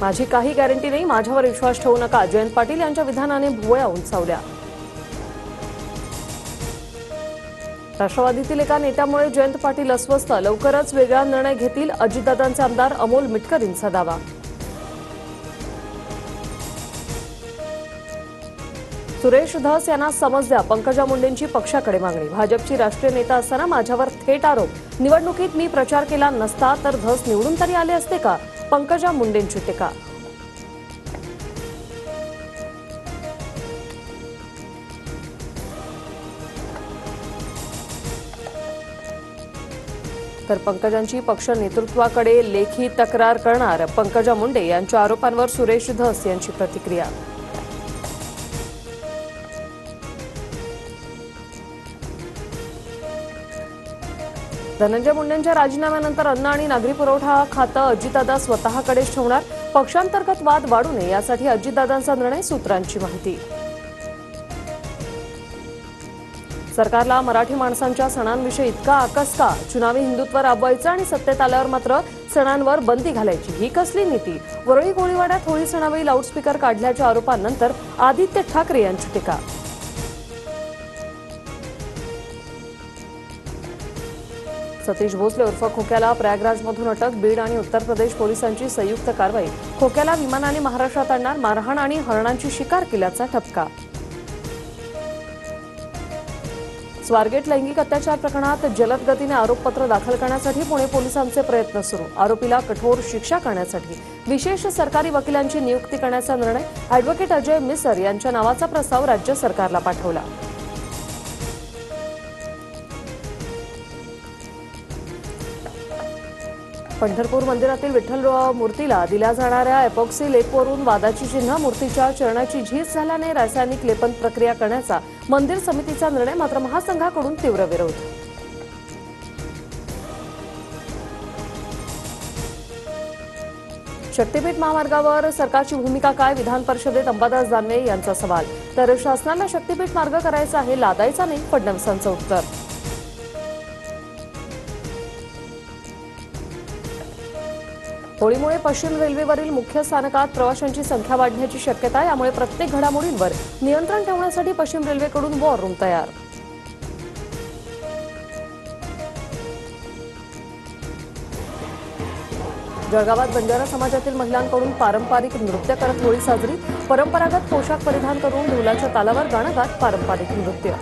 माझी काही गॅरंटी नाही, माझ्यावर विश्वास ठेवू नका, जयंत पाटील यांच्या विधानाने भुवया उंचावल्या। राष्ट्रवादीतील एका नेत्यामुळे जयंत पाटील अस्वस्थ, लवकरच वेगळा निर्णय घेतील अजितदादांचे आमदार अमोल मिटकरींचा दावा। सुरेश धस यांना समज द्या, पंकजा मुंडेंची पक्षाकडे मागणी। भाजपची राष्ट्रीय नेता असताना माझ्यावर थेट आरोप, निवडणुकीत मी प्रचार केला नसता तर धस निवडून तरी आले असते का, पंकजा मुंडेंची टीका। तर पंकजांची पक्ष नेतृत्वाकडे लेखी तक्रार करणार, पंकजा मुंडे यांच्या आरोपांवर सुरेश धस यांची प्रतिक्रिया। धनंजय मुंडेंच्या राजीनाम्यानंतर अन्न आणि नागरी पुरवठा खातं अजितदादा स्वतःकडेच ठेवणार, पक्षांतर्गत वाद वाढू नये यासाठी अजितदादांचा निर्णय, सूत्रांची माहिती। सरकारला मराठी माणसांच्या सणांविषयी इतका आकस का, चुनावी हिंदुत्व राबवायचं आणि सत्तेत आल्यावर मात्र सणांवर बंदी घालायची, ही कसली नीती। वरळी कोळीवाड्यात होळी सणावेळी लाऊडस्पीकर काढल्याच्या आरोपांनंतर आदित्य ठाकरे यांची टीका। सतीश भोसले उर्फ खोक्याला प्रयागराजमधून अटक, बीड आणि उत्तर प्रदेश पोलिसांची संयुक्त कारवाई। खोक्याला विमानाने महाराष्ट्रात आणणार, मारहाण आणि हरणांची शिकार केल्याचा ठपका। स्वारगेट लैंगिक अत्याचार प्रकरणात जलद गतीने आरोपपत्र दाखल करण्यासाठी पुणे पोलिसांचे प्रयत्न सुरू, आरोपीला कठोर शिक्षा करण्यासाठी विशेष सरकारी वकिलांची नियुक्ती करण्याचा निर्णय। अॅडव्होकेट अजय मिसर यांच्या नावाचा प्रस्ताव राज्य सरकारला पाठवला। पंढरपूर मंदिरातील विठ्ठल मूर्तीला दिल्या जाणाऱ्या एपॉक्सी लेपवरून वादाची चिन्ह, मूर्तीच्या चरणाची झीज झाल्याने रासायनिक लेपन प्रक्रिया करण्याचा मंदिर समितीचा निर्णय, मात्र महासंघाकडून तीव्र विरोध। शक्तीपीठ महामार्गावर सरकारची भूमिका काय, विधान परिषदेत अंबादास दानवे यांचा सवाल। तर शासनाला शक्तीपीठ मार्ग करायचा आहे, लादायचा नाही, फडणवीसांचं उत्तर। होळीमुळे पश्चिम रेल्वेवरील मुख्य स्थानकात प्रवाशांची संख्या वाढण्याची शक्यता, यामुळे प्रत्येक घडामोडींवर नियंत्रण ठेवण्यासाठी पश्चिम रेल्वेकडून वॉर रूम तयार। जळगावात बंजारा समाजातील महिलांकडून पारंपरिक नृत्य करत होळी साजरी, परंपरागत पोशाख परिधान करून ढोलाच्या तालावर गाणं गात पारंपरिक नृत्य।